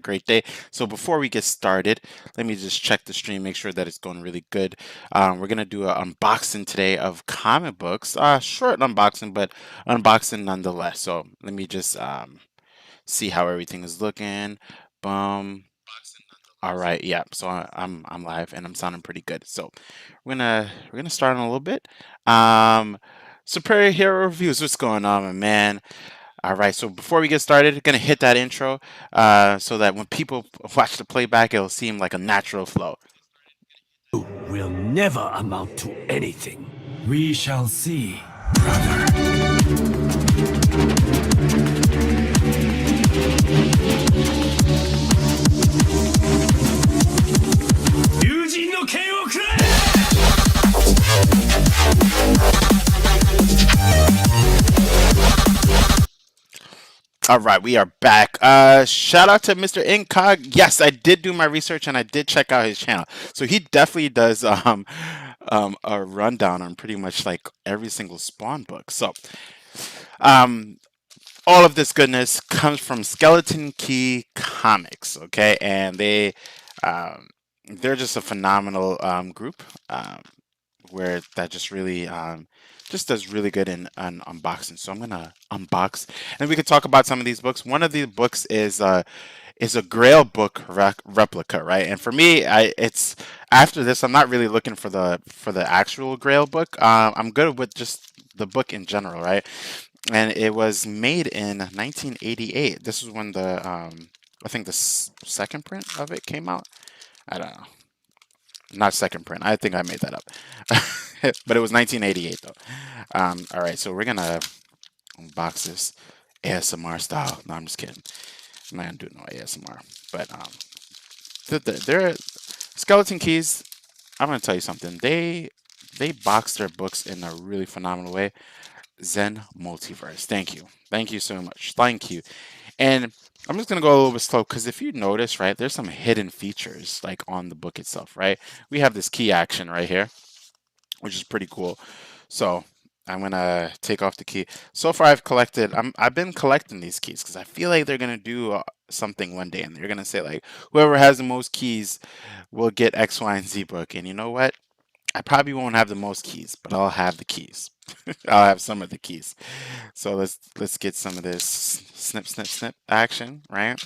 great day. So before we get started, let me just check the stream, make sure that it's going really good. We're gonna do an unboxing today of comic books. Short unboxing, but unboxing nonetheless. So let me just see how everything is looking. Boom. All right, yeah. So I'm live and I'm sounding pretty good. So we're gonna start in a little bit. Um, Superhero reviews. What's going on, my man? All right, so before we get started, gonna hit that intro so that when people watch the playback, it'll seem like a natural flow. Will never amount to anything. We shall see, brother. 友人の剣をくらえ All right, we are back. Shout out to Mr. Incog. Yes, I did do my research and I did check out his channel. So he definitely does a rundown on pretty much like every single Spawn book. So um all of this goodness comes from Skeleton Key Comics, okay? And um, they're just a phenomenal group where that just really just does really good in unboxing. So I'm gonna unbox, and we can talk about some of these books. One of the books is a Grail book replica, right? And for me, it's after this, I'm not really looking for the actual Grail book. I'm good with just the book in general, right? And it was made in 1988. This is when the I think the second print of it came out. I don't know, not second print. I think I made that up, but it was 1988 though. All right, so we're gonna unbox this ASMR style. No, I'm just kidding. I'm not gonna do no ASMR, but they're Skeleton Keys. I'm gonna tell you something. They box their books in a really phenomenal way. Zen Multiverse. Thank you so much. Thank you. And I'm just gonna go a little bit slow because if you notice, right, there's some hidden features like on the book itself, right? We have this key action right here, which is pretty cool. So I'm gonna take off the key. So far, I've been collecting these keys because I feel like they're gonna do something one day, and they're gonna say like, whoever has the most keys will get X, Y, and Z book. And you know what? I probably won't have the most keys, but I'll have the keys. I'll have some of the keys. So let's get some of this snip snip snip action, right?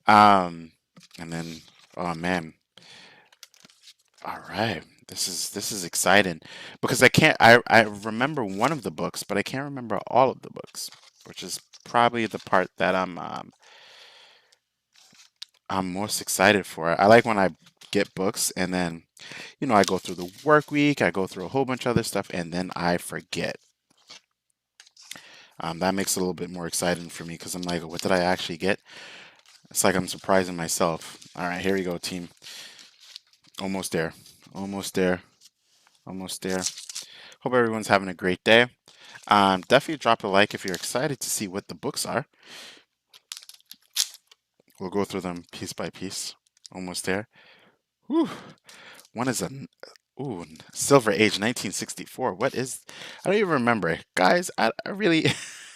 Um, and then oh man, all right. This is exciting because I remember one of the books, but I can't remember all of the books, which is probably the part that I'm most excited for. I like when I get books and then I go through the work week, I go through a whole bunch of other stuff, and then I forget. That makes it a little bit more exciting for me because I'm like, what did I actually get? It's like I'm surprising myself. All right, here we go, team. Almost there. Almost there. Almost there. Hope everyone's having a great day. Definitely drop a like if you're excited to see what the books are. We'll go through them piece by piece. Almost there. Whew. One is a Silver Age 1964. What is? I don't even remember, guys. I really,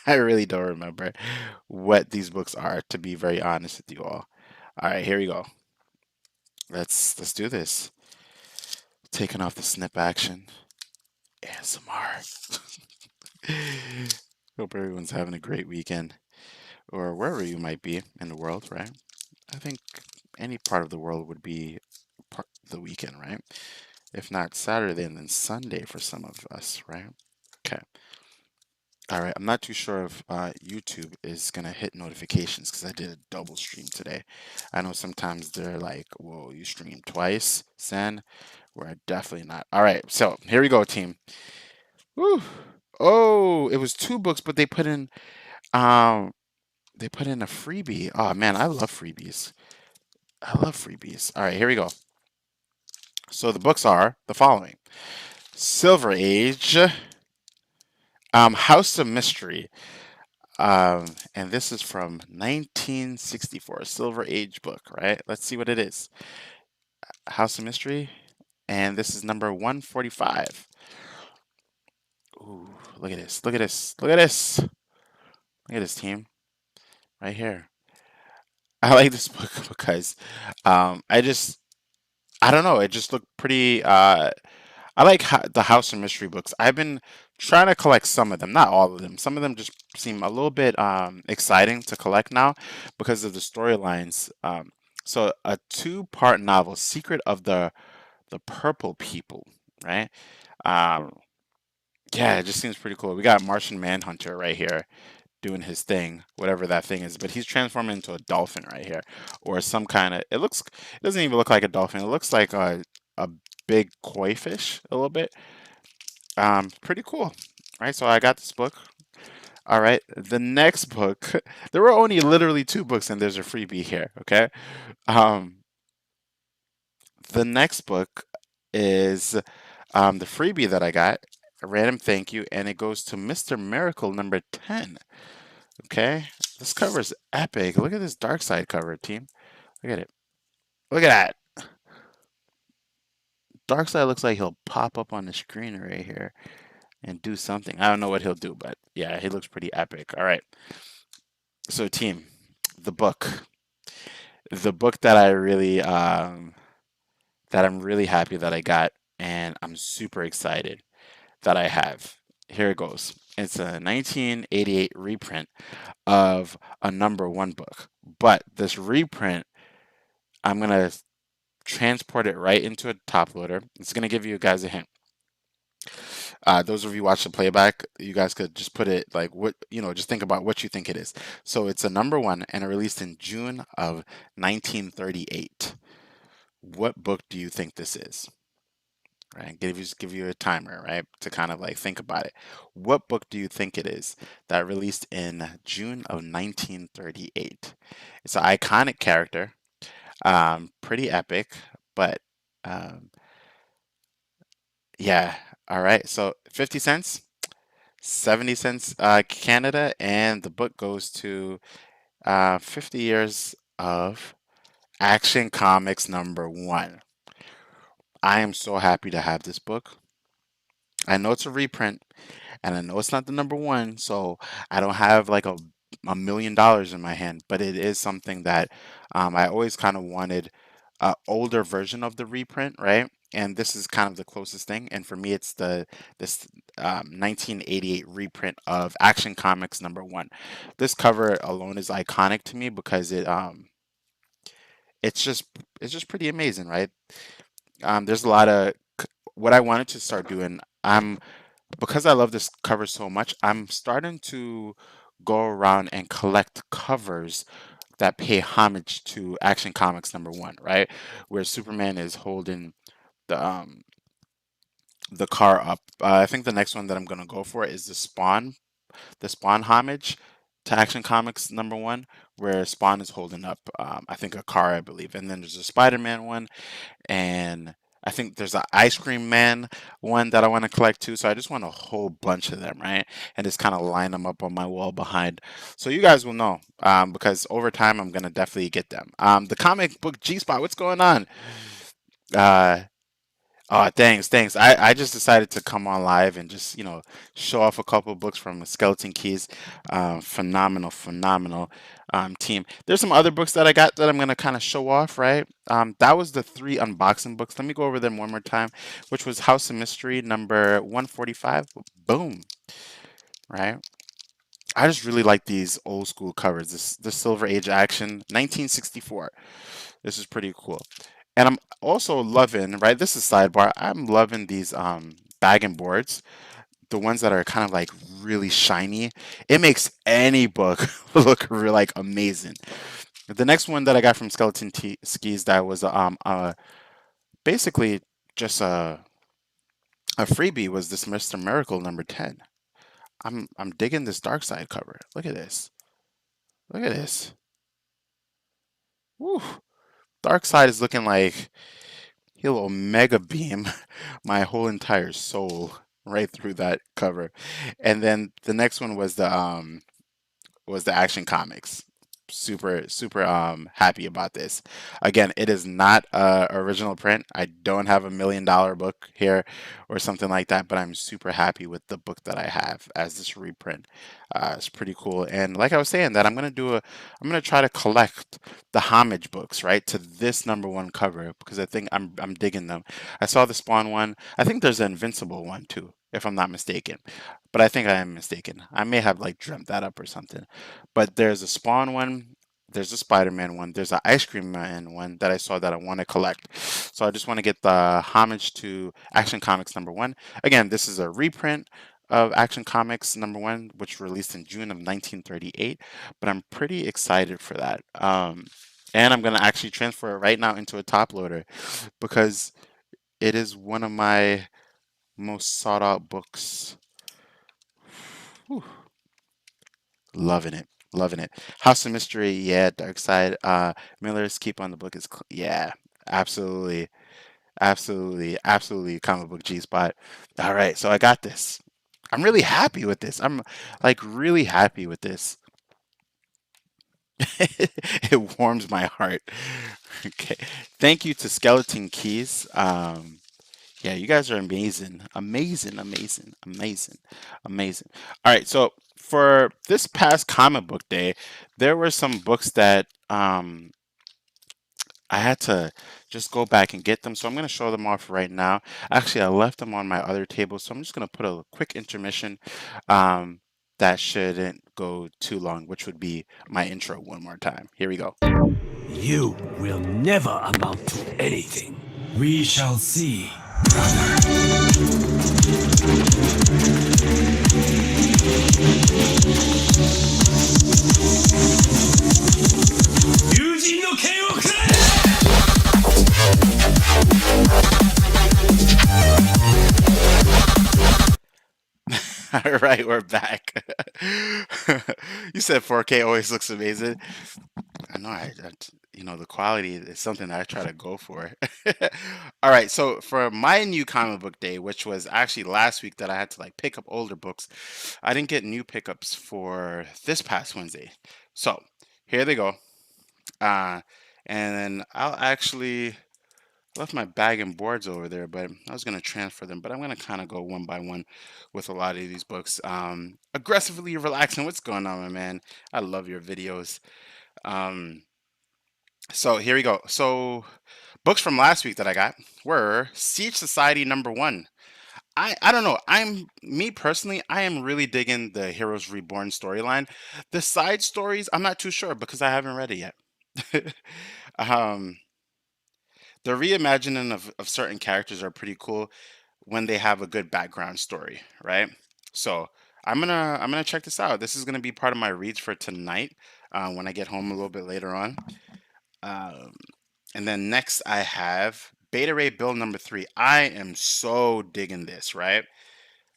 I really don't remember what these books are. To be very honest with you all. All right, here we go. Let's do this. Taking off the snip action. ASMR. Hope everyone's having a great weekend, or wherever you might be in the world, right? I think any part of the world would be part of the weekend, right? If not Saturday, and then Sunday for some of us, right? Okay. All right. I'm not too sure if YouTube is gonna hit notifications because I did a double stream today. I know sometimes they're like, "Whoa, you streamed twice, Sen." We're definitely not. All right. So here we go, team. Woo. Oh, it was two books, but um they put in a freebie. Oh man, I love freebies. I love freebies. All right, here we go. So the books are the following: Silver Age, House of Mystery, and this is from 1964, Silver Age book, right? Let's see what it is. House of Mystery, and this is number 145. Ooh, look at this! Look at this! Look at this! Look at this, team right here. I like this book because I just I don't know, it just looked pretty I like the House of Mystery books. I've been trying to collect some of them, not all of them. Some of them just seem a little bit exciting to collect now because of the storylines. So a two-part novel, Secret of the Purple People, right? Um, yeah, it just seems pretty cool. We got Martian Manhunter right here doing his thing, whatever that thing is, but he's transforming into a dolphin right here, or some kind of. It doesn't even look like a dolphin. It looks like a big koi fish a little bit. Pretty cool. Right, so I got this book. All right, the next book. There were only literally two books, and there's a freebie here. Okay, um, the next book is the freebie that I got. A random thank you, and it goes to Mr. Miracle number 10. Okay, this cover is epic. Look at this dark side cover, team. Look at it. Look at that. Dark side looks like he'll pop up on the screen right here and do something. I don't know what he'll do, but yeah, he looks pretty epic. All right. So, team, the book. The book that that I'm really happy that I got, and I'm super excited that I have. Here it goes. It's a 1988 reprint of a number one book. But this reprint, I'm gonna transport it right into a top loader. It's gonna give you guys a hint. Those of you watch the playback, you guys could just put it like what just think about what you think it is. So it's a number one and it released in June of 1938. What book do you think this is? Right, give you a timer, right, to kind of like think about it. What book do you think it is that released in June of 1938? It's an iconic character, pretty epic, but um, yeah. All right, so 50 cents, 70 cents Canada, and the book goes to 50 years of Action Comics number one. I am so happy to have this book. I know it's a reprint, and I know it's not the number one, so I don't have like $1 million in my hand, but it is something that I always kind of wanted a older version of the reprint, right? And this is kind of the closest thing. And for me, it's this 1988 reprint of Action Comics number one. This cover alone is iconic to me because it's just it's just pretty amazing, right? There's a lot of what I wanted to start doing. Because I love this cover so much, I'm starting to go around and collect covers that pay homage to Action Comics number one, right? Where Superman is holding the the car up. I think the next one that I'm gonna go for is the Spawn homage to Action Comics number one, where Spawn is holding up, I think a car, I believe, and then there's a Spider-Man one, and I think there's an Ice Cream Man one that I want to collect too. So I just want a whole bunch of them, right? And just kind of line them up on my wall behind. So you guys will know because over time I'm gonna definitely get them. The comic book G Spot, what's going on? Uh, Oh, thanks, thanks. I just decided to come on live and just, show off a couple of books from Skeleton Keys. Phenomenal, phenomenal team. There's some other books that I got that I'm gonna kind of show off, right? That was the three unboxing books. Let me go over them one more time, which was House of Mystery number 145. Boom, right? I just really like these old school covers. This Silver Age action, 1964. This is pretty cool. And I'm also loving, right? This is sidebar. I'm loving these bag and boards, the ones that are kind of like really shiny. It makes any book look like amazing. The next one that I got from Skis that was basically just a freebie was this Mr. Miracle number 10. I'm digging this dark side cover. Look at this. Look at this. Woo. Dark side is looking like he'll omega beam my whole entire soul right through that cover. And then the next one was the Action Comics. super happy about this. Again, it is not a original print. I don't have $1 million book here or something like that, but I'm super happy with the book that I have as this reprint. It's pretty cool. And like I was saying, that I'm gonna try to collect the homage books, right, to this #1 cover because I think I'm digging them. I saw the Spawn one. I think there's an Invincible one too, if I'm not mistaken. But I think I am mistaken. I may have like dreamt that up or something. But there's a Spawn one, there's a Spider-Man one, there's an Ice Cream Man one that I saw that I want to collect. So I just want to get the homage to Action Comics #1. Again, this is a reprint of Action Comics #1, which released in June of 1938. But I'm pretty excited for that. And I'm gonna actually transfer it right now into a top loader because it is one of my most sought out books. Whew. Loving it. Loving it. House of Mystery, yeah. Dark Side. Miller's Keep on the Book is, yeah. Absolutely. Absolutely. Absolutely. Comic book G spot. All right. So I got this. I'm really happy with this. I'm like really happy with this. It warms my heart. Okay. Thank you to Skeleton Keys. Yeah, you guys are amazing. Amazing, amazing, amazing, amazing. All right, so for this past comic book day, there were some books that I had to just go back and get them. So I'm going to show them off right now. Actually, I left them on my other table, so I'm just going to put a quick intermission um, that shouldn't go too long, which would be my intro one more time. Here we go. You will never amount to anything. We shall see. All right, we're back. You said 4K always looks amazing. I know the quality is something that I try to go for. All right, so for my new comic book day, which was actually last week that I had to like pick up older books, I didn't get new pickups for this past Wednesday. So here they go. Uh, and then I'll actually left my bag and boards over there, but I was gonna transfer them. But I'm gonna kind of go one by one with a lot of these books. Aggressively relaxing. What's going on, my man? I love your videos. Um, so here we go. So books from last week that I got were Siege Society #1. I don't know. I'm me personally. I am really digging the Heroes Reborn storyline. The side stories, I'm not too sure because I haven't read it yet. um, the reimagining of certain characters are pretty cool when they have a good background story, right? So I'm gonna check this out. This is gonna be part of my reads for tonight when I get home a little bit later on. Um, and then next I have Beta Ray Bill #3. I am so digging this, right?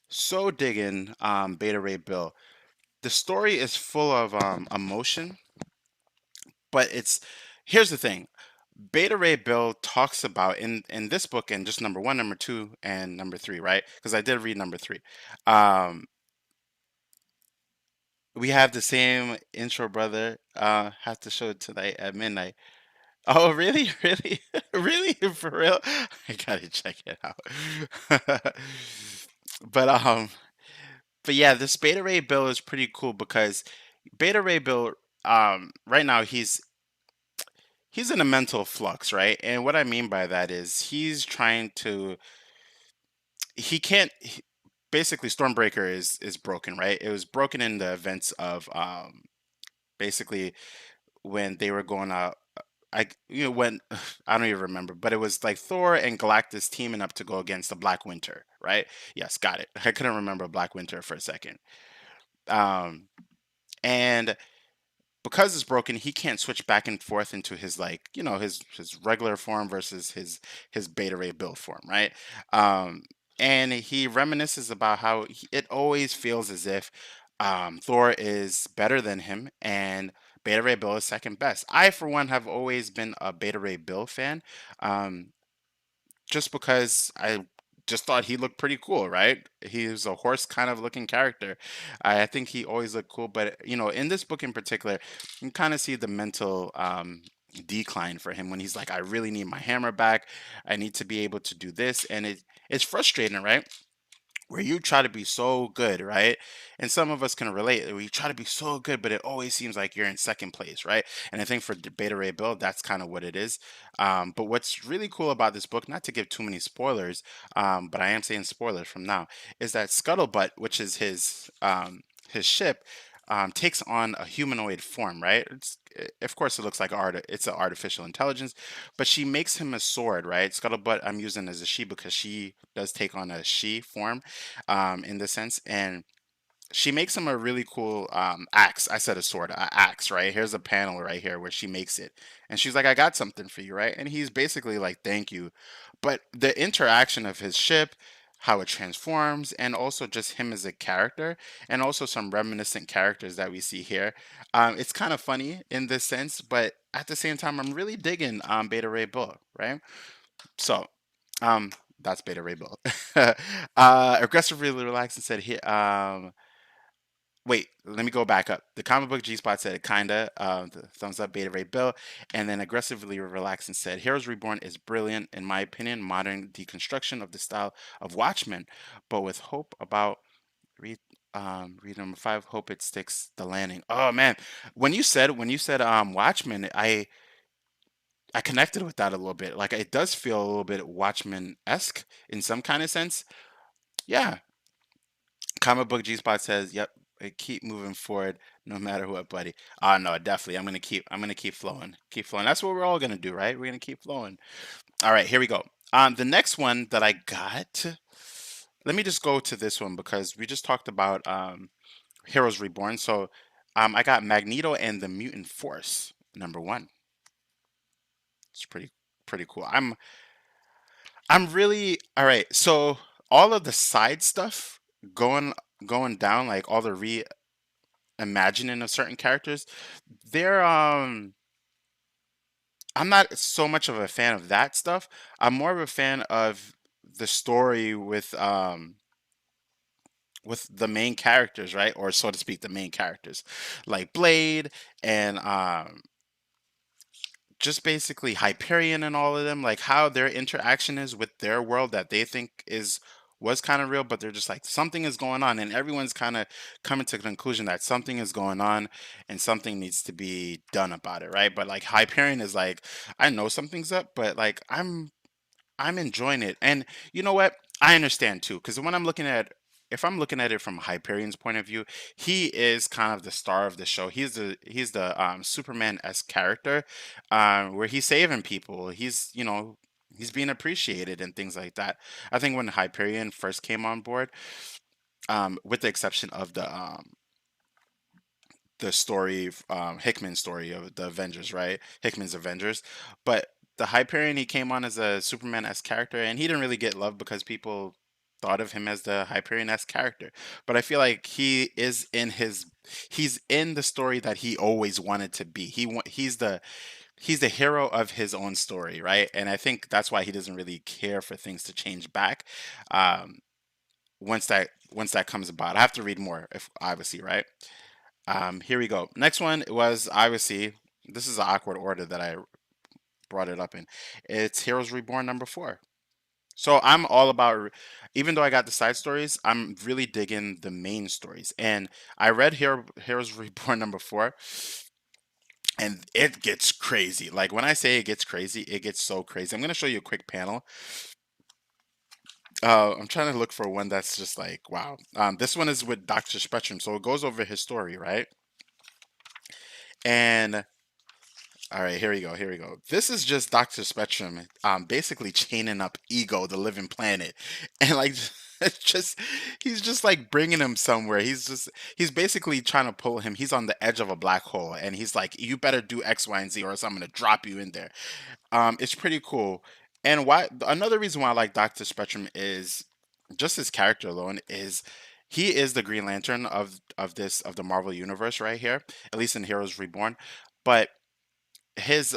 So digging Beta Ray Bill. The story is full of emotion, but it's here's the thing. Beta Ray Bill talks about in this book and just #1, #2, and #3, right? Because I did read #3. Um, we have the same intro, brother. Have to show it tonight at midnight. Oh, really? Really? Really? For real? I gotta check it out. But but yeah, this Beta Ray Bill is pretty cool because Beta Ray Bill right now he's in a mental flux, right? And what I mean by that is he's trying to he can't he, basically Stormbreaker is broken, right? It was broken in the events of basically when they were going out when I don't even remember, but it was like Thor and Galactus teaming up to go against the Black Winter, right? Yes, got it. I couldn't remember Black Winter for a second. Um, and because it's broken, he can't switch back and forth into his like his regular form versus his Beta Ray Bill form, right? Um, and he reminisces about how it always feels as if Thor is better than him and Beta Ray Bill is second best. I, for one, have always been a Beta Ray Bill fan, um, just because I just thought he looked pretty cool, right? He was a horse kind of looking character. I think he always looked cool, but in this book in particular, you can kind of see the mental decline for him when he's like, I really need my hammer back. I need to be able to do this, and it's frustrating, right? Where you try to be so good, right? And some of us can relate. Where you try to be so good, but it always seems like you're in second place, right? And I think for Beta Ray Bill, that's kind of what it is. But what's really cool about this book, not to give too many spoilers, but I am saying spoilers from now, is that Scuttlebutt, which is his ship, takes on a humanoid form, right? Of course, it looks like it's an artificial intelligence, but she makes him a sword, right? Scuttlebutt, I'm using as a she because she does take on a she form, in this sense, and she makes him a really cool axe. I said a sword, a axe, right? Here's a panel right here where she makes it, and she's like, "I got something for you," right? And he's basically like, "Thank you," but the interaction of his ship, how it transforms, and also just him as a character, and also some reminiscent characters that we see here. It's kind of funny in this sense, but at the same time, I'm really digging Beta Ray Bill, right? So, um, that's Beta Ray Bill. Aggressively relaxed and said here. Wait, let me go back up. The comic book G Spot said kinda. The thumbs up, Beta Ray Bill, and then aggressively relaxed and said, "Heroes Reborn is brilliant in my opinion. Modern deconstruction of the style of Watchmen, but with hope about read read number five. Hope it sticks the landing." Oh man, when you said Watchmen, I connected with that a little bit. Like it does feel a little bit Watchmen esque in some kind of sense. Yeah, comic book G Spot says, "Yep, keep moving forward, no matter what, buddy." No, definitely. I'm gonna keep flowing, keep flowing. That's what we're all gonna do, right? We're gonna keep flowing. All right, here we go. The next one that I got. Let me just go to this one because we just talked about Heroes Reborn. So, I got Magneto and the Mutant Force #1. It's pretty cool. I'm really all right. So all of the side stuff going going down, like all the imagining of certain characters, they're I'm not so much of a fan of that stuff. I'm more of a fan of the story with the main characters, right? Or so to speak, the main characters. Like Blade and just basically Hyperion and all of them, like how their interaction is with their world that they think is was kind of real, but they're just like something is going on, and everyone's kind of coming to the conclusion that something is going on and something needs to be done about it, right? But like Hyperion is like, I know something's up, but like I'm enjoying it. And you know what? I understand too, because when if I'm looking at it from Hyperion's point of view, he is kind of the star of the show. He's the Superman-esque character, where he's saving people. He's being appreciated and things like that. I think when Hyperion first came on board, with the exception of the story, Hickman's story of the Avengers, right? Hickman's Avengers. But the Hyperion, he came on as a Superman-esque character, and he didn't really get love because people thought of him as the Hyperion-esque character. But I feel like he's in the story that he always wanted to be. He's the hero of his own story, right? And I think that's why he doesn't really care for things to change back. Um, once that comes about, I have to read more, if obviously, right? Here we go. Next one was obviously, this is an awkward order that I brought it up in. It's Heroes Reborn #4. So I'm all about, even though I got the side stories, I'm really digging the main stories. And I read Heroes Reborn #4, and it gets crazy. Like when I say it gets crazy, it gets so crazy. I'm gonna show you a quick panel. I'm trying to look for one that's just like wow. This one is with Doctor Spectrum, so it goes over his story, right? And all right, here we go. Here we go. This is just Doctor Spectrum, basically chaining up Ego, the living planet, and like, it's just he's just like bringing him somewhere. He's basically trying to pull him. He's on the edge of a black hole, and he's like, "You better do X, Y, and Z, or else I'm gonna drop you in there." It's pretty cool. And why another reason why I like Doctor Spectrum is just his character alone is he is the Green Lantern of the Marvel universe right here, at least in Heroes Reborn. But his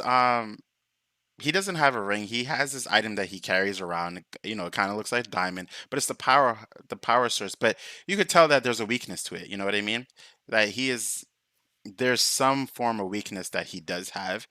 he doesn't have a ring. He has this item that he carries around. It kind of looks like a diamond, but it's the power source. But you could tell that there's a weakness to it. You know what I mean? That there's some form of weakness that he does have.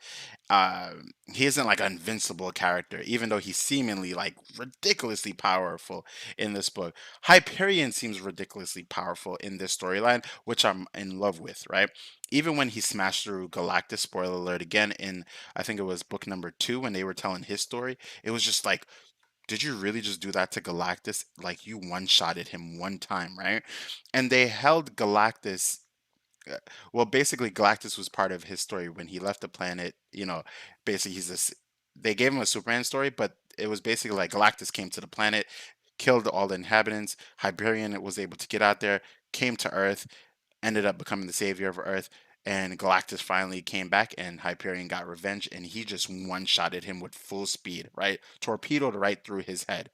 He isn't like an invincible character, even though he's seemingly like ridiculously powerful in this book. Hyperion seems ridiculously powerful in this storyline, which I'm in love with, right? Even when he smashed through Galactus, spoiler alert again, in I think it was book number 2 when they were telling his story, it was just like, did you really just do that to Galactus? Like you one-shotted him one time, right? And they held Galactus well, basically, Galactus was part of his story when he left the planet. Basically, they gave him a Superman story, but it was basically like Galactus came to the planet, killed all the inhabitants. Hyperion was able to get out there, came to Earth, ended up becoming the savior of Earth. And Galactus finally came back, and Hyperion got revenge, and he just one-shotted him with full speed, right? Torpedoed right through his head.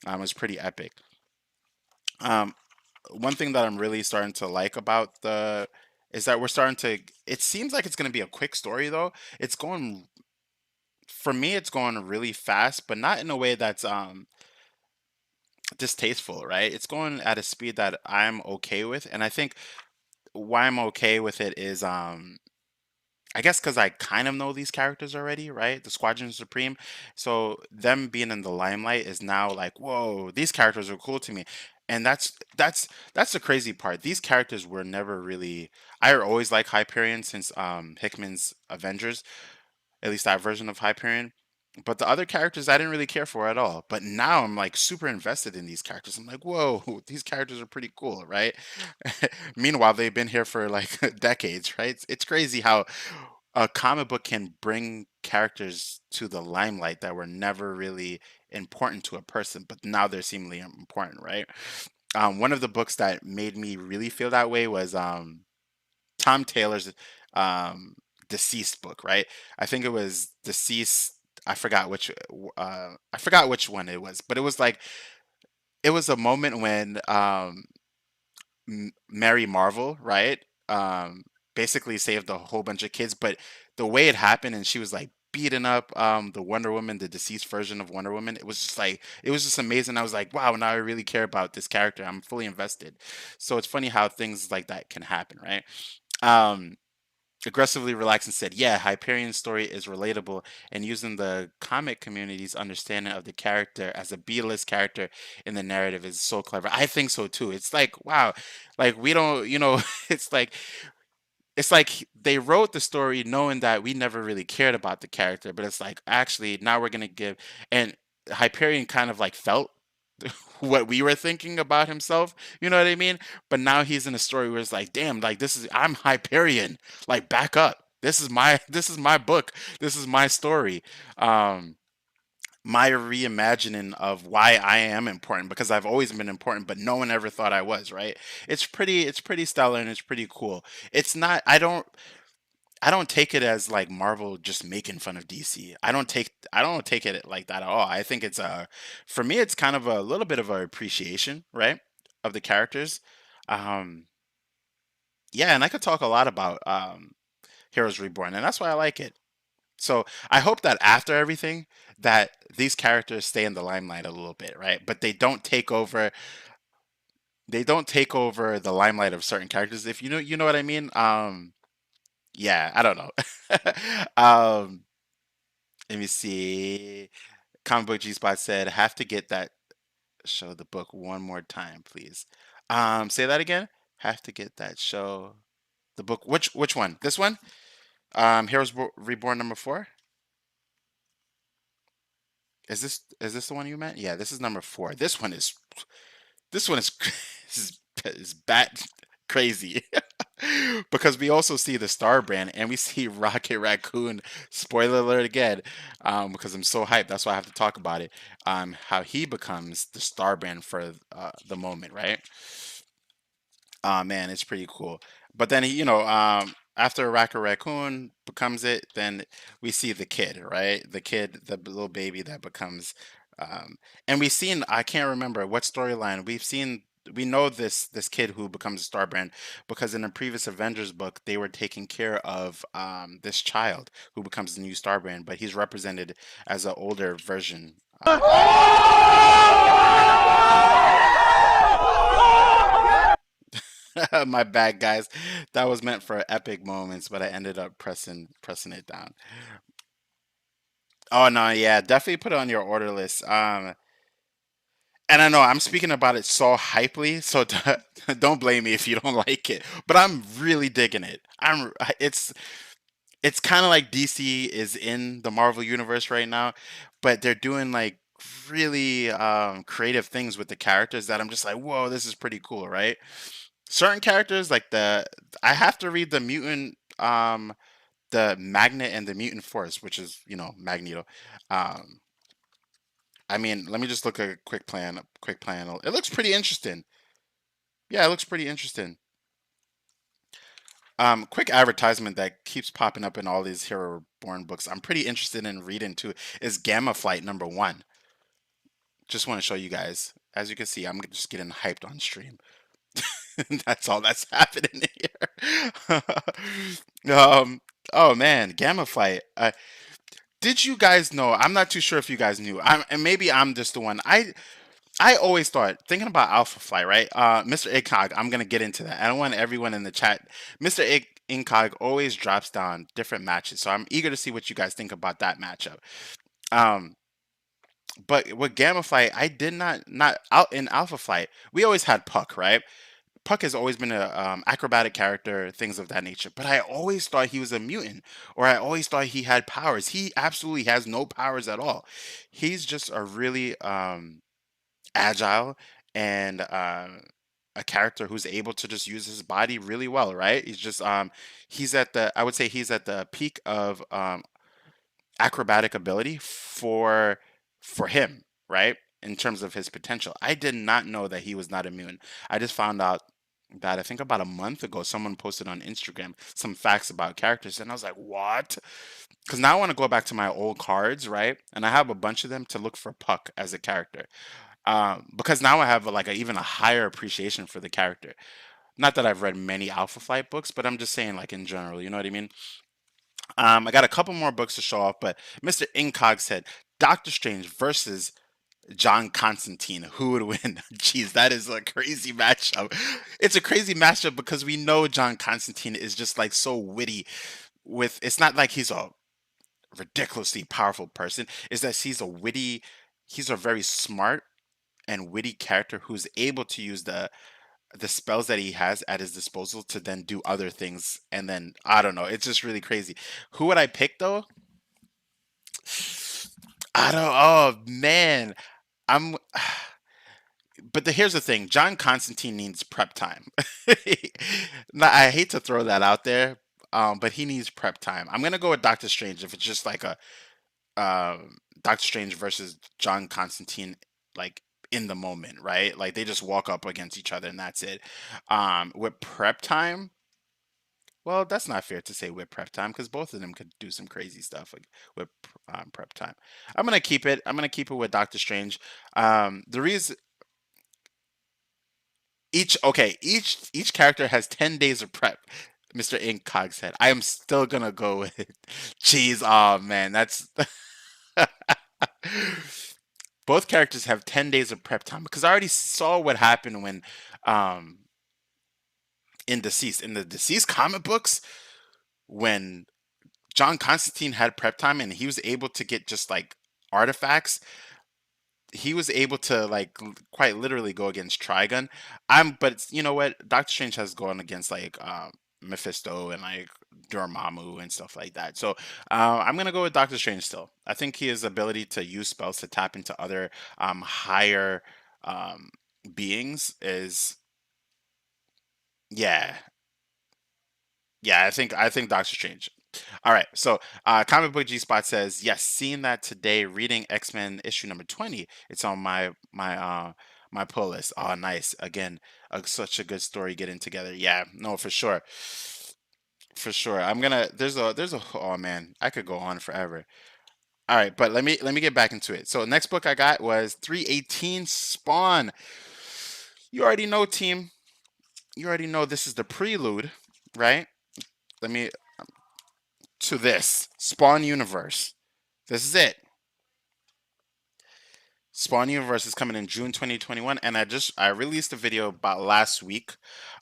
It was pretty epic. Um, One thing that I'm really starting to like about the is that we're starting to it seems like it's going to be a quick story though. It's going for me it's going really fast, but not in a way that's distasteful, right? It's going at a speed that I'm okay with, and I think why I'm okay with it is I guess because I kind of know these characters already, right? The Squadron Supreme. So them being in the limelight is now like, whoa, these characters are cool to me. And that's the crazy part. These characters were never really I always like Hyperion since Hickman's Avengers, at least that version of Hyperion. But the other characters I didn't really care for at all. But now I'm like super invested in these characters. I'm like, whoa, these characters are pretty cool, right? Meanwhile, they've been here for like decades, right? It's crazy how a comic book can bring characters to the limelight that were never really important to a person, but now they're seemingly important, right? One of the books that made me really feel that way was Tom Taylor's um, Deceased book, right? I think it was Deceased. I forgot which one it was, but it was a moment when Mary Marvel, right? Um, Basically saved a whole bunch of kids, but the way it happened, and she was like beating up the Wonder Woman, the deceased version of Wonder Woman. It was just amazing. I was like, wow, now I really care about this character. I'm fully invested. So it's funny how things like that can happen, right? Um, Aggressively relaxed and said, yeah, Hyperion's story is relatable and using the comic community's understanding of the character as a B-list character in the narrative is so clever. I think so too. It's like, wow, like we don't, it's like they wrote the story knowing that we never really cared about the character, but it's like actually now we're gonna give and Hyperion kind of like felt what we were thinking about himself, you know what I mean? But now he's in a story where it's like, damn, like I'm Hyperion, like back up. This is my book. This is my story. Um my reimagining of why I am important because I've always been important, but no one ever thought I was, right? It's pretty stellar and it's pretty cool. It's not I don't take it as like Marvel just making fun of DC. I don't take it like that at all. I think it's for me it's kind of a little bit of a appreciation, right? Of the characters. Um yeah, and I could talk a lot about Heroes Reborn and that's why I like it. So I hope that after everything that these characters stay in the limelight a little bit, right? But they don't take over the limelight of certain characters. If you know what I mean? Yeah, I don't know. um Let me see. Comic Book G Spot said, "Have to get that show the book one more time, please." Say that again. Have to get that show the book. Which one? This one? Reborn number 4. Is this the one you meant? Yeah, this is number 4. This one is is bat crazy because we also see the Star Brand and we see Rocket Raccoon. Spoiler alert again, because I'm so hyped. That's why I have to talk about it. How he becomes the Star Brand for the moment, right? Man, it's pretty cool. But then after Rocket Raccoon becomes it, then we see the kid, right? The kid, the little baby that becomes, and we've seen. I can't remember what storyline we've seen. we know this kid who becomes a Starbrand because in a previous Avengers book they were taking care of this child who becomes the new Starbrand, but he's represented as an older version. My bad, guys. That was meant for epic moments, but I ended up pressing it down. Oh no, yeah, definitely put it on your order list. And I know I'm speaking about it so hypely, so don't blame me if you don't like it. But I'm really digging it. It's kind of like DC is in the Marvel universe right now, but they're doing like really creative things with the characters that I'm just like, whoa, this is pretty cool, right? Certain characters like the I have to read the Magnet and the Mutant Force, which is Magneto. Um, I mean, let me just look at a quick plan. Quick plan. It looks pretty interesting. Yeah, it looks pretty interesting. Quick advertisement that keeps popping up in all these Hero Reborn books. I'm pretty interested in reading too. Is Gamma Flight #1? Just want to show you guys. As you can see, I'm just getting hyped on stream. That's all that's happening here. um. Oh man, Gamma Flight. Did you guys know? I'm not too sure if you guys knew. And maybe I'm just the one. I always thought thinking about Alpha Flight, right? Mr. Incog, I'm gonna get into that. I don't want everyone in the chat. Mr. Incog always drops down different matches, so I'm eager to see what you guys think about that matchup. Um, but with Gamma Flight, I did not out in Alpha Flight. We always had Puck, right? Puck has always been a acrobatic character, things of that nature. But I always thought he was a mutant, or I always thought he had powers. He absolutely has no powers at all. He's just a really agile and a character who's able to just use his body really well, right? He's at the I would say he's at the peak of acrobatic ability for him, right? In terms of his potential. I did not know that he was not immune. I just found out that I think about a month ago someone posted on Instagram some facts about characters and I was like, "What?" Cuz now I want to go back to my old cards, right? And I have a bunch of them to look for Puck as a character. Because now I have even a higher appreciation for the character. Not that I've read many Alpha Flight books, but I'm just saying like in general, you know what I mean? I got a couple more books to show off, but Mr. Incog said Doctor Strange versus John Constantine. Who would win? Jeez, that is a crazy matchup. It's a crazy matchup because we know John Constantine is just like so witty. It's not like he's a ridiculously powerful person. Is that he's a very smart and witty character who's able to use the spells that he has at his disposal to then do other things. And then I don't know, it's just really crazy. Who would I pick though? I don't. Oh man, I'm. But here's the thing: John Constantine needs prep time. Now, I hate to throw that out there, but he needs prep time. I'm gonna go with Doctor Strange if it's just like a Doctor Strange versus John Constantine, like in the moment, right? Like they just walk up against each other and that's it. With prep time, well, that's not fair to say with prep time because both of them could do some crazy stuff like with prep time. I'm gonna keep it. I'm gonna keep it with Doctor Strange. The reason each character has 10 days of prep. Mr. Incog said. I am still gonna go with it. Jeez, oh man, that's both characters have 10 days of prep time because I already saw what happened when um in the Deceased comic books when John Constantine had prep time and he was able to get just like artifacts. He was able to quite literally go against Trigun. But you know what? Doctor Strange has gone against like Mephisto and like Dormammu and stuff like that. So I'm gonna go with Doctor Strange still. I think his ability to use spells to tap into other higher um, beings is yeah, yeah. I think Doctor Strange. All right, so Comic Book G Spot says yes. Seeing that today, reading X Men issue #20. It's on my pull list. Oh, nice. Again, such a good story getting together. Yeah, no, for sure, for sure. I'm gonna. There's a. Oh man, I could go on forever. All right, but let me get back into it. So next book I got was 318 Spawn. You already know, team. You already know this is the prelude, right? Let me to this Spawn Universe. This is it. Spawn Universe is coming in June 2021, and I released a video about last week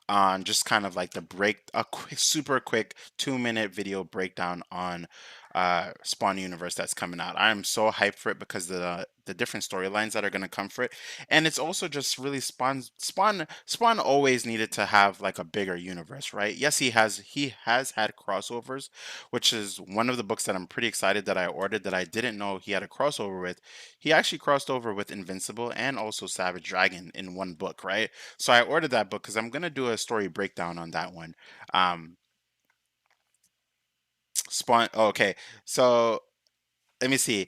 on just kind of like a quick, super quick 2 minute video breakdown on Spawn Universe that's coming out. I'm so hyped for it because the different storylines that are going to come for it, and it's also just really Spawn always needed to have like a bigger universe, right? Yes, he has had crossovers, which is one of the books that I'm pretty excited that I ordered that I didn't know he had a crossover with. He actually crossed over with Invincible and also Savage Dragon in one book, right? So I ordered that book because I'm gonna do a story breakdown on that one. Um, Spawn. Oh, okay, so let me see.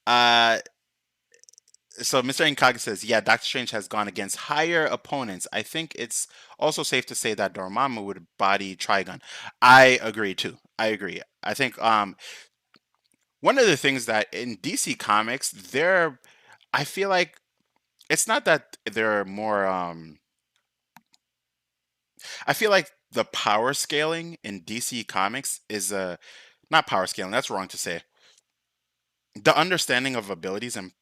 Uh, so Mr. Incog says, yeah, Doctor Strange has gone against higher opponents. I think it's also safe to say that Dormammu would body Trigon. I agree too. I agree. I think one of the things that in DC Comics, I feel like it's not that they're more I feel like the power scaling in DC Comics is not power scaling, that's wrong to say. The understanding of abilities and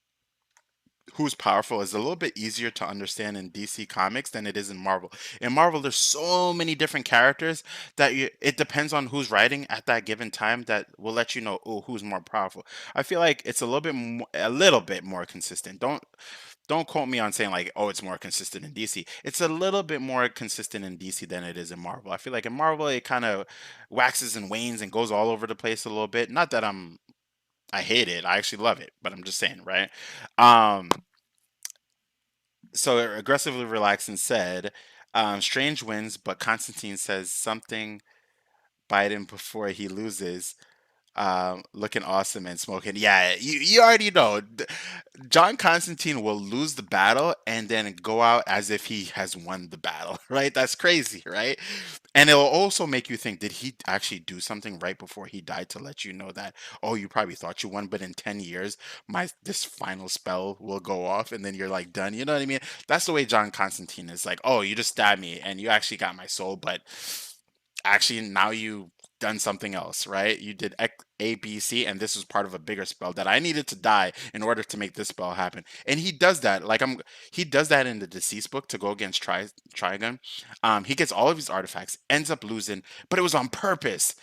who's powerful is a little bit easier to understand in DC Comics than it is in Marvel. In Marvel, there's so many different characters that it depends on who's writing at that given time that will let you know, oh, who's more powerful. I feel like it's a little bit more consistent. Don't quote me on saying like, oh, it's more consistent in DC. It's a little bit more consistent in DC than it is in Marvel. I feel like in Marvel it kind of waxes and wanes and goes all over the place a little bit. Not that I hate it. I actually love it, but I'm just saying, right? Um, so aggressively relaxed and said, Strange wins, but Constantine says something Biden before he loses. Looking awesome and smoking. Yeah, you already know. John Constantine will lose the battle and then go out as if he has won the battle, right? That's crazy, right? And it will also make you think, did he actually do something right before he died to let you know that, oh, you probably thought you won, but in 10 years, this final spell will go off and then you're like done. You know what I mean? That's the way John Constantine is like, oh, you just stabbed me and you actually got my soul, but actually now you done something else, right? You did A, B, C, and this was part of a bigger spell that I needed to die in order to make this spell happen. And he does that. He does that in the Deceased book to go against Trigon. He gets all of his artifacts, ends up losing, but it was on purpose.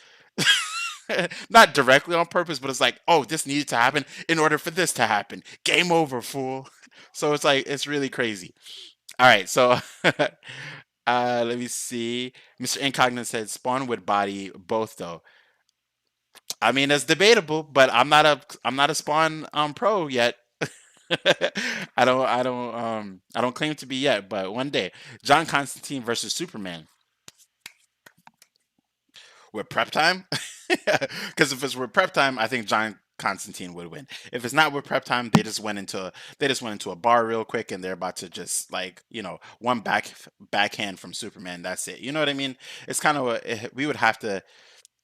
Not directly on purpose, but it's like, oh, this needed to happen in order for this to happen. Game over, fool. So it's like it's really crazy. All right, so let me see. Mr. Incognito said Spawn would body both though. I mean, it's debatable, but I'm not a Spawn pro yet. I don't claim to be yet, but one day. John Constantine versus Superman with prep time. Because if it's with prep time, I think John Constantine would win. If it's not with prep time, they just went into a bar real quick and they're about to just like one backhand from Superman. That's it. You know what I mean? It's kind of we would have to.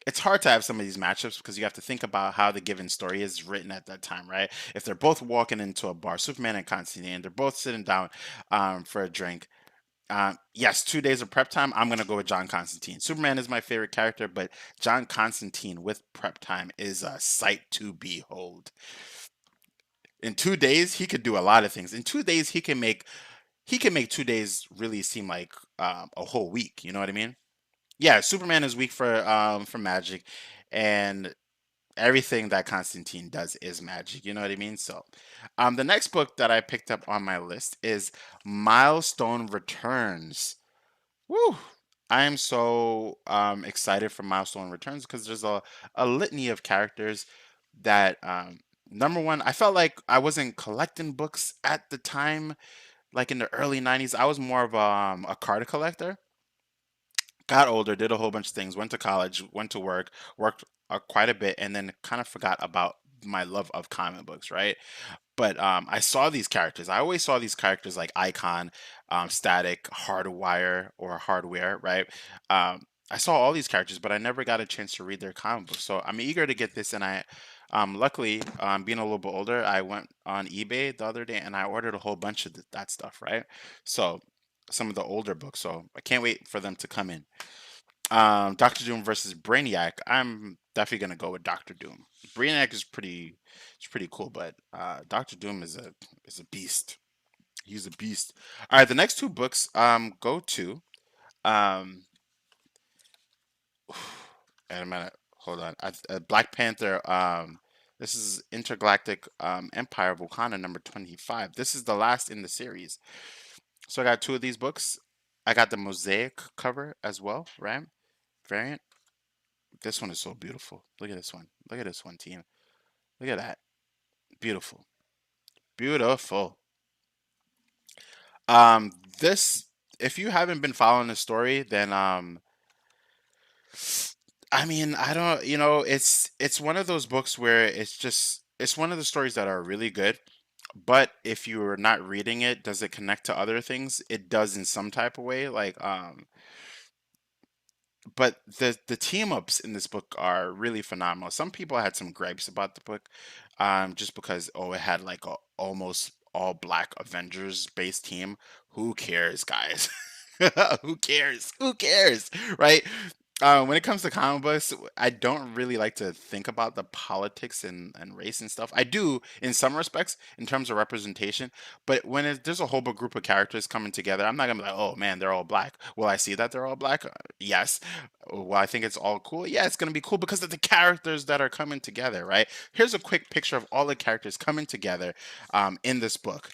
It's hard to have some of these matchups because you have to think about how the given story is written at that time, right? If they're both walking into a bar, Superman and Constantine, they're both sitting down for a drink. Yes, 2 days of prep time. I'm gonna go with John Constantine. Superman is my favorite character, but John Constantine with prep time is a sight to behold. In 2 days, he could do a lot of things. In 2 days, he can make 2 days really seem like a whole week. You know what I mean? Yeah, Superman is weak for magic, and everything that Constantine does is magic. You know what I mean? So, the next book that I picked up on my list is Milestone Returns. Woo! I am so excited for Milestone Returns because there's a litany of characters that number one, I felt like I wasn't collecting books at the time, like in the early 90s. I was more of a card collector. Got older, did a whole bunch of things, went to college, went to worked quite a bit, and then kind of forgot about my love of comic books, right? But I saw these characters. I always saw these characters like Icon, Static, Hardwire, or Hardware, right? I saw all these characters, but I never got a chance to read their comic books. So I'm eager to get this, and luckily, being a little bit older, I went on eBay the other day and I ordered a whole bunch of that stuff, right? So. some of the older books. So I can't wait for them to come in. Doctor Doom versus Brainiac. I'm definitely gonna go with Doctor Doom. Brainiac is it's pretty cool, but Doctor Doom is a beast. He's a beast. All right, the next two books go to um and I'm gonna hold on. Black Panther. This is Intergalactic Empire of Wakanda number 25. This is the last in the series. So I got two of these books. I got the mosaic cover as well, right? Variant. This one is so beautiful. Look at this one. Look at this one, team. Look at that. Beautiful. Beautiful. Um, this if you haven't been following the story, then I mean, I don't, it's one of those books where it's one of the stories that are really good, but if you're not reading it, does it connect to other things? It does in some type of way. But the team ups in this book are really phenomenal. Some people had some gripes about the book, just because it had like a almost all black Avengers based team. Who cares, guys? Who cares? Who cares, right? When it comes to comic books, I don't really like to think about the politics and race and stuff. I do in some respects in terms of representation, but when there's a whole group of characters coming together, I'm not gonna be like, oh man, they're all black. Will I see that they're all black? Yes. Well, I think it's all cool. Yeah, it's gonna be cool because of the characters that are coming together, right? Here's a quick picture of all the characters coming together in this book.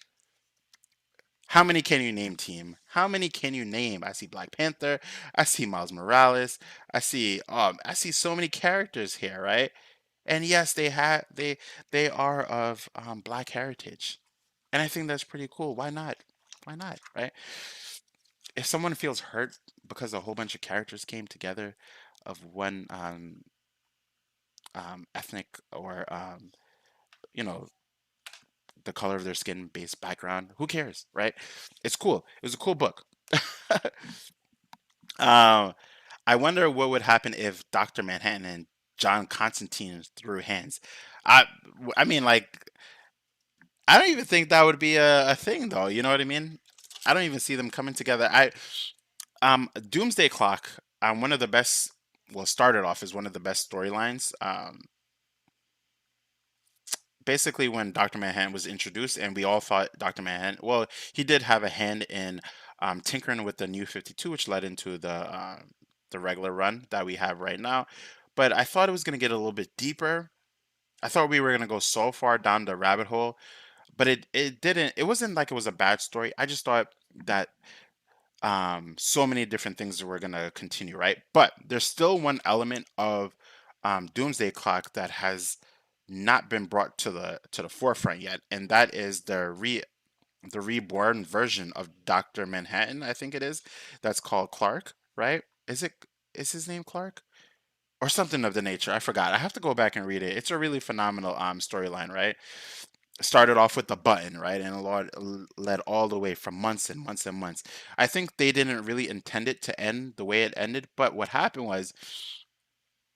How many can you name, team? How many can you name? I see Black Panther. I see Miles Morales. I see so many characters here, right? And yes, they are of black heritage, and I think that's pretty cool. Why not? Why not, right? If someone feels hurt because a whole bunch of characters came together of one ethnic or you know the color of their skin based background, who cares, right? It's cool. It was a cool book. um, I wonder what would happen if Doctor Manhattan and John Constantine threw hands. I I mean, like, I don't even think that would be a thing, though. You know what I mean? I don't even see them coming together. Doomsday Clock, one of the best. Well, started off as one of the best storylines. Basically, when Doctor Manhattan was introduced, and we all thought Doctor Manhattan. Well, he did have a hand in tinkering with the New 52, which led into the regular run that we have right now. But I thought it was going to get a little bit deeper. I thought we were going to go so far down the rabbit hole, but it didn't. It wasn't like it was a bad story. I just thought that so many different things that were going to continue, right? But there's still one element of Doomsday Clock that has not been brought to the forefront yet, and that is the reborn version of Doctor Manhattan. I think it is. That's called Clark, right? Is his name Clark or something of the nature? I forgot. I have to go back and read it. It's a really phenomenal storyline, right? Started off with the button, right, and led all the way from months and months and months. I think they didn't really intend it to end the way it ended, but what happened was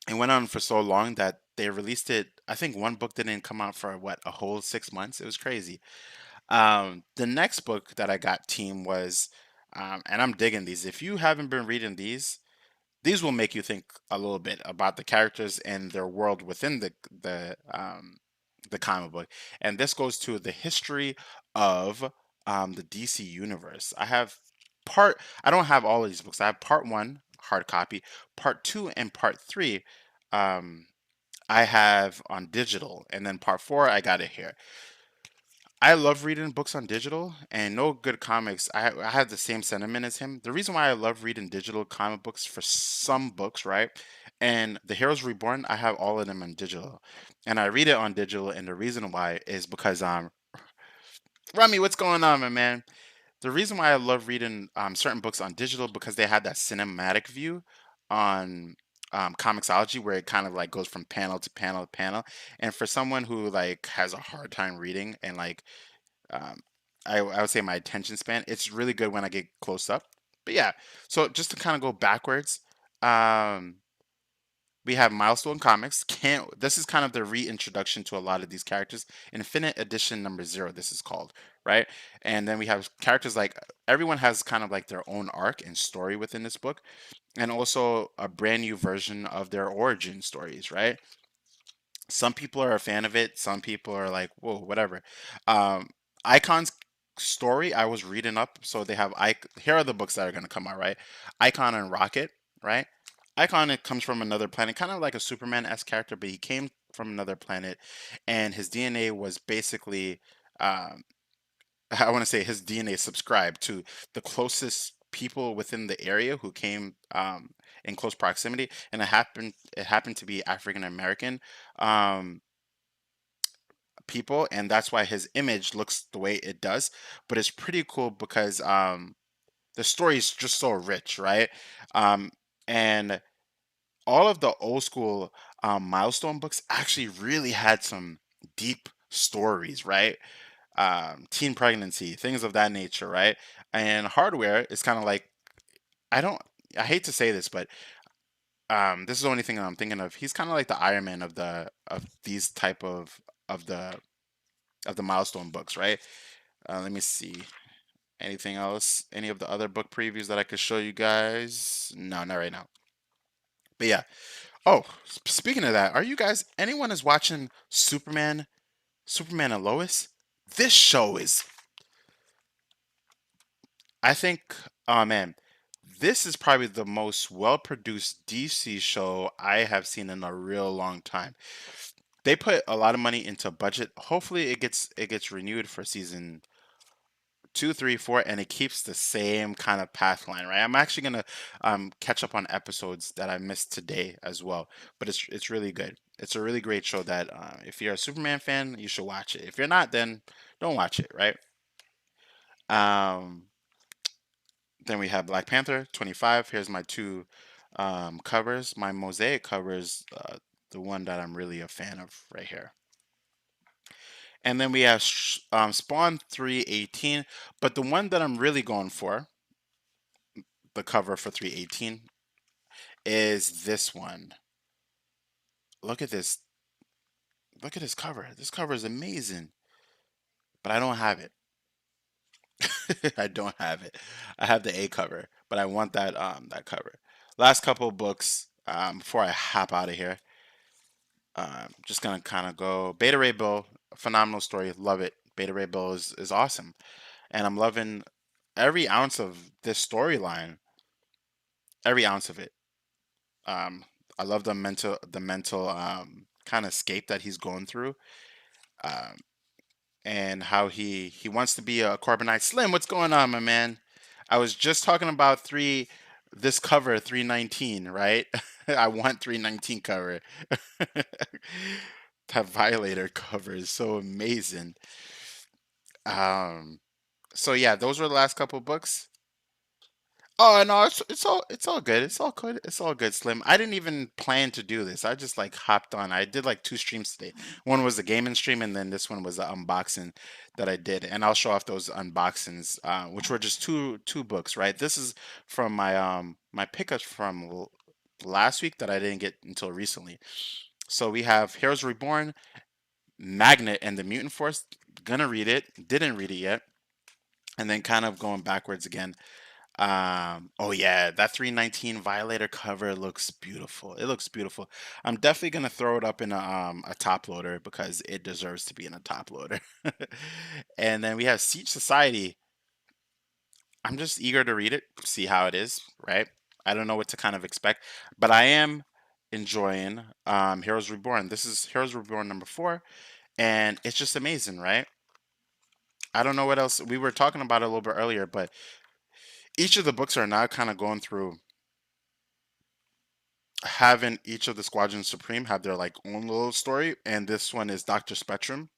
it went on for so long that they released it. I think one book didn't come out for what, a whole 6 months. It was crazy. The next book that I got, team, was, and I'm digging these. If you haven't been reading these will make you think a little bit about the characters and their world within the comic book. And this goes to the history of the DC universe. I don't have all of these books. I have part one, hard copy, part two, and part three. Um, I have on digital, and then part four, I got it here. I love reading books on digital, and no good comics. I have the same sentiment as him. The reason why I love reading digital comic books for some books, right? And The Heroes Reborn, I have all of them on digital, and I read it on digital. And the reason why is because Remy, what's going on, my man? The reason why I love reading certain books on digital because they have that cinematic view on Comixology where it kind of like goes from panel to panel to panel. And for someone who like has a hard time reading and like um, I would say my attention span, it's really good when I get close up. But yeah, so just to kind of go backwards, um, We have Milestone Comics. Can't This is kind of the reintroduction to a lot of these characters. Infinite Edition number 0, this is called, right? And then we have characters like everyone has kind of like their own arc and story within this book, and also a brand new version of their origin stories, right? Some people are a fan of it. Some people are like, whoa, whatever. Um, Icon's story, I was reading up. So they have, here are the books that are going to come out, right? Icon and Rocket, right? Icon, it comes from another planet, kind of like a Superman-esque character, but he came from another planet, and his DNA was basically, um, I want to say his DNA subscribed to the closest people within the area who came in close proximity, and it happened to be African American um, people, and that's why his image looks the way it does. But it's pretty cool because the story is just so rich, right? Um, and all of the old school milestone books actually really had some deep stories, right? Teen pregnancy, things of that nature, right? And hardware is kind of like, I don't, I hate to say this, but this is the only thing that I'm thinking of. He's kind of like the Iron Man of these type of the milestone books, right? Let me see. Anything else? Any of the other book previews that I could show you guys? No, not right now. But yeah. Oh, speaking of that, are you guys, anyone is watching Superman and Lois? This show is, I think, oh man, this is probably the most well-produced DC show I have seen in a real long time. They put a lot of money into budget. Hopefully it gets renewed for season 2, 3, 4, and it keeps the same kind of path line, right? I'm actually gonna catch up on episodes that I missed today as well, but it's really good. It's a really great show that if you're a Superman fan, you should watch it. If you're not, then don't watch it, right? Um, then we have Black Panther 25. Here's my two covers. My mosaic covers, the one that I'm really a fan of right here. And then we have Spawn 318, but the one that I'm really going for, the cover for 318, is this one. Look at this. Look at this cover. This cover is amazing, but I don't have it. I don't have it. I have the A cover, but I want that cover. Last couple of books before I hop out of here. Just gonna kind of go Beta Ray Bill, phenomenal story, love it. Beta Ray Bill is awesome, and I'm loving every ounce of this storyline, every ounce of it. Um, I love the mental kind of escape that he's going through, um, and how he wants to be a Carbonite Slim. What's going on, my man? I was just talking about this cover 319, right? I want 319 cover. That Violator cover is so amazing. Um, so yeah, those were the last couple books. Oh no, it's all good. It's all good. It's all good, Slim. I didn't even plan to do this. I just like hopped on. I did like two streams today. One was the gaming stream, and then this one was the unboxing that I did. And I'll show off those unboxings, which were just two books, right? This is from my pickups from last week that I didn't get until recently. So we have Heroes Reborn, Magnet, and the Mutant Force. Gonna read it. Didn't read it yet. And then kind of going backwards again. Oh yeah, that 319 Violator cover looks beautiful. It looks beautiful. I'm definitely gonna throw it up in a top loader because it deserves to be in a top loader. And then we have Siege Society. I'm just eager to read it, see how it is, right? I don't know what to kind of expect, but I am enjoying Heroes Reborn. This is Heroes Reborn number 4, and it's just amazing, right? I don't know what else we were talking about it a little bit earlier, but each of the books are now kind of going through having each of the Squadron Supreme have their like own little story, and this one is Doctor Spectrum.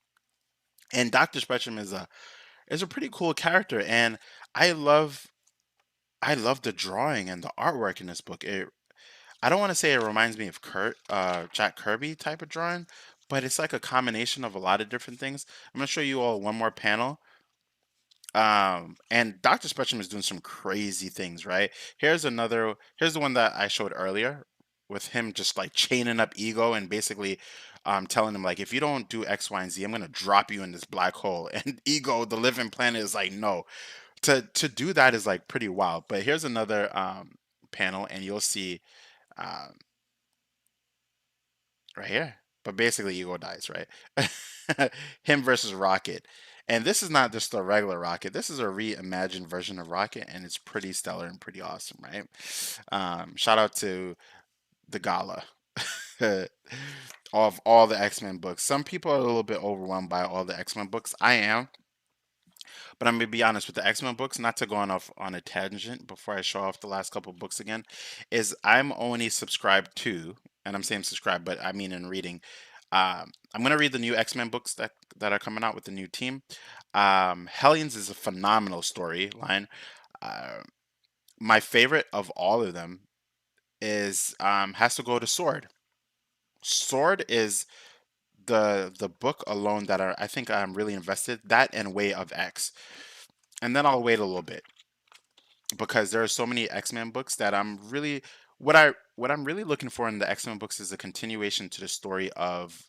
And Doctor Spectrum is a pretty cool character, and I love I love the drawing and the artwork in this book. I don't want to say it reminds me of Jack Kirby type of drawing, but it's like a combination of a lot of different things. I'm gonna show you all one more panel. And Dr. Spectrum is doing some crazy things, right? Here's the one that I showed earlier with him just like chaining up Ego and basically telling him like, if you don't do X, Y, and Z, I'm gonna drop you in this black hole. And Ego, the living planet, is like, no. To do that is like pretty wild. But here's another panel, and you'll see um, right here. But basically, Ego dies, right? Him versus Rocket. And this is not just a regular Rocket. This is a reimagined version of Rocket, and it's pretty stellar and pretty awesome, right? Shout out to the Gala of all the X-Men books. Some people are a little bit overwhelmed by all the X-Men books. I am, but I'm gonna be honest with the X-Men books, not to go on off on a tangent before I show off the last couple books again, is I'm only subscribed to, and I'm saying subscribe, but I mean in reading. I'm gonna read the new X-Men books that are coming out with the new team. Hellions is a phenomenal storyline. Uh, my favorite of all of them is has to go to Sword. Sword is the book alone that I think I'm really invested. That and Way of X, and then I'll wait a little bit because there are so many X-Men books that I'm really what I'm really looking for in the X-Men books is a continuation to the story of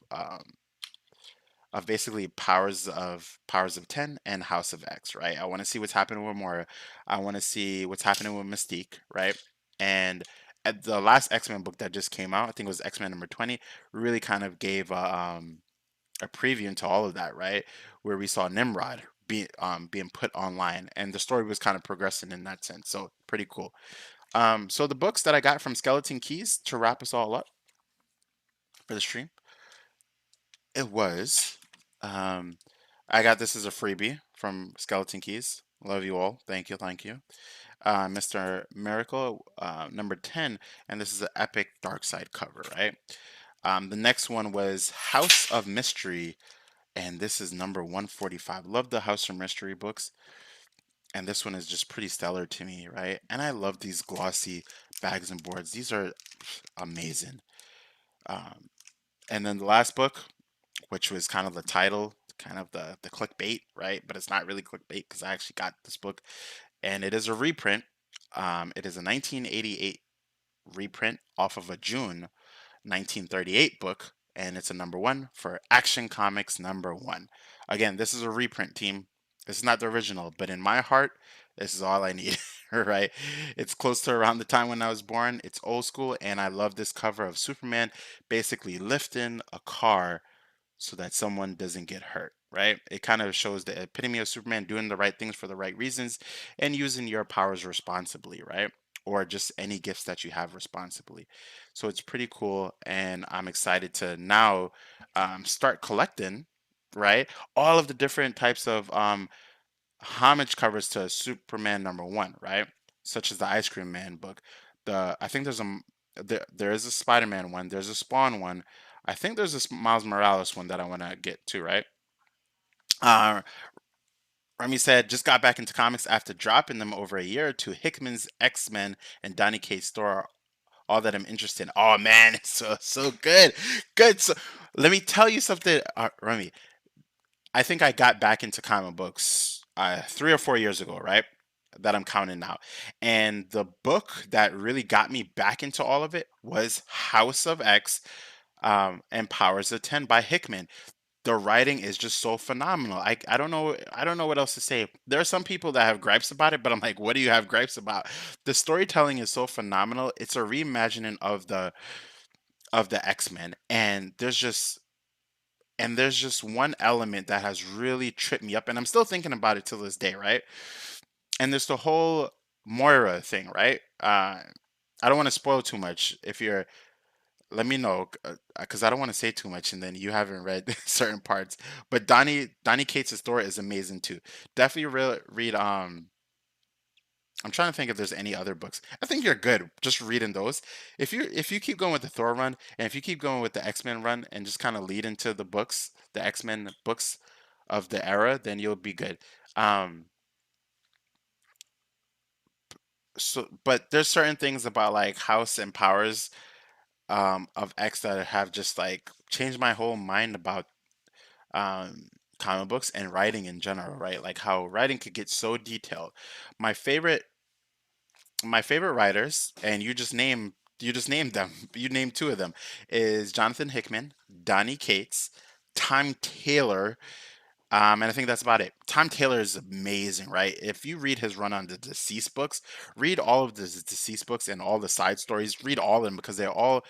basically Powers of 10 and House of X, right? I want to see what's happening with Mora. I want to see what's happening with Mystique, right? And at the last X-Men book that just came out, I think it was X-Men number 20, really kind of gave a preview into all of that, right? Where we saw Nimrod being put online, and the story was kind of progressing in that sense. So pretty cool. So the books that I got from Skeleton Keys to wrap us all up for the stream, it was um, I got this as a freebie from Skeleton Keys. Love you all. Thank you, thank you. Mr. Miracle, number 10, and this is an epic Dark Side cover, right? The next one was House of Mystery, and this is number 145. Love the House of Mystery books, and this one is just pretty stellar to me, right? And I love these glossy bags and boards. These are amazing. Um, and then the last book, which was kind of the title, kind of the clickbait, right? But it's not really clickbait because I actually got this book, and it is a reprint. It is a 1988 reprint off of a June 1938 book, and it's a number one for Action Comics number one. Again, this is a reprint, team. This is not the original, but in my heart, this is all I need, right? It's close to around the time when I was born. It's old school, and I love this cover of Superman basically lifting a car so that someone doesn't get hurt, right? It kind of shows the epitome of Superman doing the right things for the right reasons and using your powers responsibly, right? Or just any gifts that you have responsibly. So it's pretty cool, and I'm excited to now start collecting, right? All of the different types of homage covers to Superman number one, right? Such as the Ice Cream Man book. I think there is a Spider-Man one. There's a Spawn one. I think there's a Miles Morales one that I want to get to, right? Uh, Remy said, just got back into comics after dropping them over a year or two. Hickman's X-Men and Donny Cates store are all that I'm interested in. Oh man, it's so good, good. So let me tell you something, Remy. I think I got back into comic books 3 or 4 years ago, right? That I'm counting now. And the book that really got me back into all of it was House of X and Powers of 10 by Hickman. The writing is just so phenomenal. I don't know what else to say. There are some people that have gripes about it, but I'm like, what do you have gripes about? The storytelling is so phenomenal. It's a reimagining of the X-Men, and there's just one element that has really tripped me up, and I'm still thinking about it till this day, right? And there's the whole Moira thing, right? I don't want to spoil too much. If you're, let me know, because I don't want to say too much, and then you haven't read certain parts. But Donny Cates' story is amazing too. Definitely read. I'm trying to think if there's any other books. I think you're good just reading those. If you keep going with the Thor run, and if you keep going with the X-Men run, and just kind of lead into the books, the X-Men books of the era, then you'll be good. Um, but there's certain things about like House and Powers of X that have just like changed my whole mind about um, comic books and writing in general, right? Like how writing could get so detailed. My favorite my favorite writers, and you just name You just named them. You named two of them. Is Jonathan Hickman, Donnie Cates, Tom Taylor, and I think that's about it. Tom Taylor is amazing, right? If you read his run on the deceased books, read all of the deceased books and all the side stories. Read all of them because they all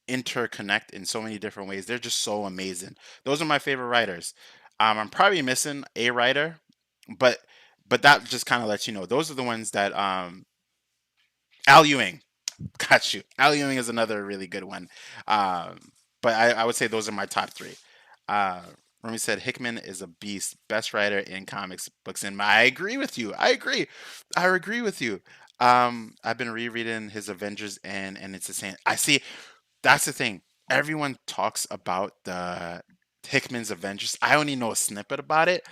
interconnect in so many different ways. They're just so amazing. Those are my favorite writers. I'm probably missing a writer, but that just kind of lets you know those are the ones that Al Ewing. Got you. Al Ewing is another really good one. Um, but I would say those are my top three. Uh, Remy said Hickman is a beast, best writer in comics books. And I agree with you. I agree. I agree with you. I've been rereading his Avengers, and it's the same. I see. That's the thing. Everyone talks about the Hickman's Avengers. I only know a snippet about it.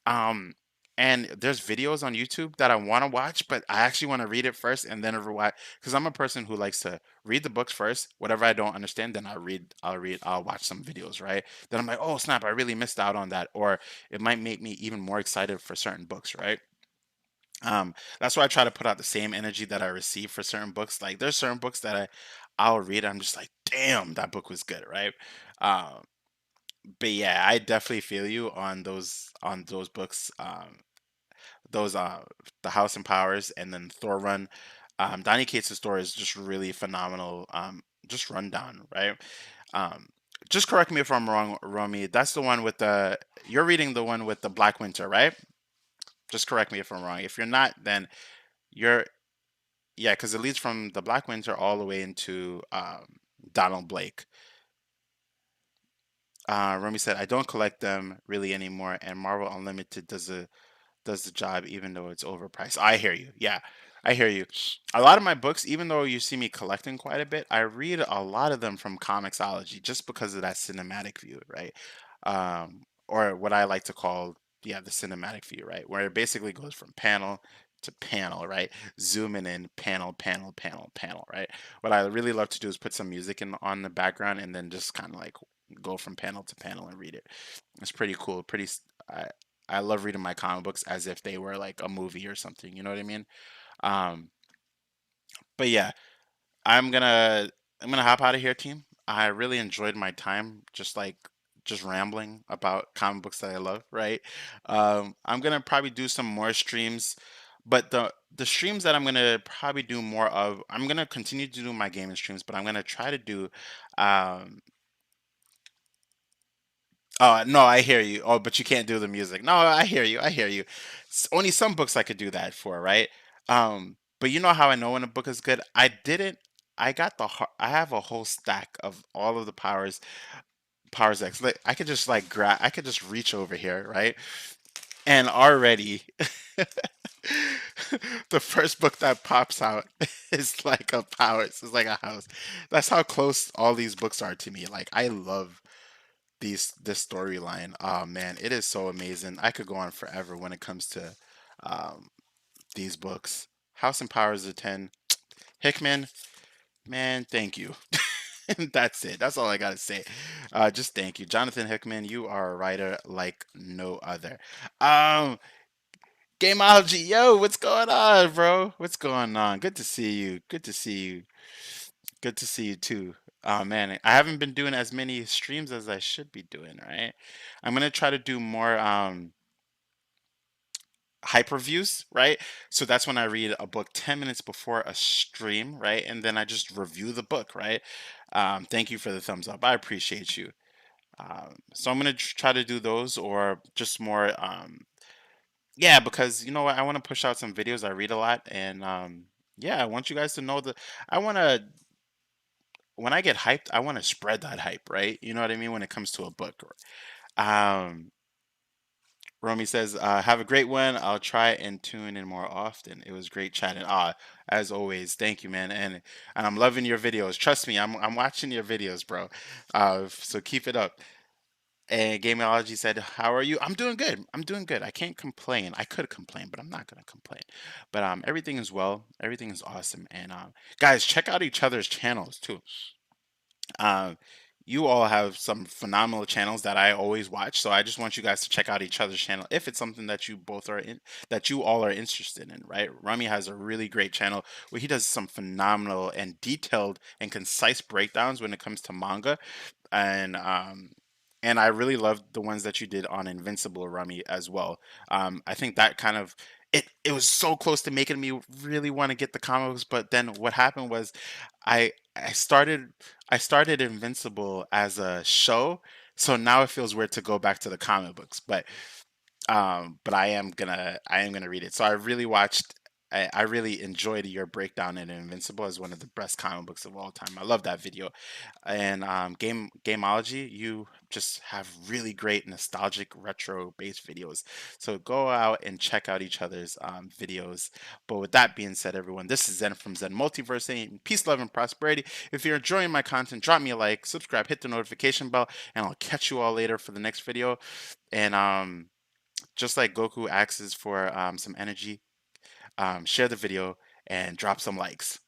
Um, and there's videos on YouTube that I want to watch, but I actually want to read it first and then watch because I'm a person who likes to read the books first. Whatever I don't understand, then I'll watch some videos, right? Then I'm like, oh snap, I really missed out on that, or it might make me even more excited for certain books, right? That's why I try to put out the same energy that I receive for certain books. Like there's certain books that I'll read. I'm just like, damn, that book was good, right? Um, but yeah, I definitely feel you on those books. Those The House and Powers and then Thor Run. Donny Cates' story is just really phenomenal. Just rundown, right? Um, just correct me if I'm wrong, Romy. That's the one with the you're reading the one with the Black Winter, right? Just correct me if I'm wrong. If you're not, then you're yeah, because it leads from the Black Winter all the way into Donald Blake. Romy said, "I don't collect them really anymore, and Marvel Unlimited does the job even though it's overpriced." I hear you. Yeah, I hear you. A lot of my books, even though you see me collecting quite a bit, I read a lot of them from Comixology just because of that cinematic view, right? Or what I like to call, yeah, the cinematic view, right? Where it basically goes from panel to panel, right? Zooming in panel, panel, panel, panel, right? What I really love to do is put some music in on the background and then just kind of like go from panel to panel and read it. It's pretty cool. I love reading my comic books as if they were like a movie or something. You know what I mean? Um, but yeah, I'm gonna I'm gonna hop out of here, team. I really enjoyed my time, just rambling about comic books that I love. Right? I'm gonna probably do some more streams, but the streams that I'm gonna probably do more of, I'm gonna continue to do my gaming streams, but I'm gonna try to do um, oh, no, I hear you. Oh, but you can't do the music. No, I hear you. I hear you. Only some books I could do that for, right? But you know how I know when a book is good? I didn't. I got I have a whole stack of all of the Powers X. Like I could just like grab. I could just reach over here, right? And already, the first book that pops out is like a Powers. It's like a house. That's how close all these books are to me. Like I love this storyline. Oh man, it is so amazing. I could go on forever when it comes to um, these books. House and Powers of 10. Hickman, man, thank you. That's it. That's all I gotta say. Just thank you, Jonathan Hickman. You are a writer like no other. Um, Gameology, yo, what's going on, bro? What's going on? Good to see you. Good to see you. Good to see you too. Oh man, I haven't been doing as many streams as I should be doing, right? I'm gonna try to do more hype reviews, right? So that's when I read a book 10 minutes before a stream, right? And then I just review the book, right? Thank you for the thumbs up. I appreciate you. So I'm gonna try to do those or just more yeah, because you know what? I want to push out some videos. I read a lot and yeah, I want you guys to know that I want to when I get hyped, I want to spread that hype, right? You know what I mean when it comes to a book. Um, Romy says, "Have a great one. I'll try and tune in more often. It was great chatting. As always, thank you, man. And I'm loving your videos. Trust me, I'm watching your videos, bro. So keep it up." And Gameology said, "How are you?" I'm doing good. I'm doing good. I can't complain. I could complain, but I'm not gonna complain. But everything is well. Everything is awesome. And guys, check out each other's channels too. Um, you all have some phenomenal channels that I always watch. So I just want you guys to check out each other's channel if it's something that you both are in, that you all are interested in, right? Rami has a really great channel where he does some phenomenal and detailed and concise breakdowns when it comes to manga, and I really loved the ones that you did on Invincible, Rami, as well. I think that kind of it was so close to making me really want to get the comics, but then what happened was I started Invincible as a show, so now it feels weird to go back to the comic books. But I am gonna read it. So I really watched. I really enjoyed your breakdown in Invincible as one of the best comic books of all time. I love that video. And Gameology, you just have really great nostalgic retro based videos. So go out and check out each other's videos. But with that being said, everyone, this is Zen from Zen Multiverse, saying peace, love, and prosperity. If you're enjoying my content, drop me a like, subscribe, hit the notification bell, and I'll catch you all later for the next video. And just like Goku asks for some energy, share the video and drop some likes.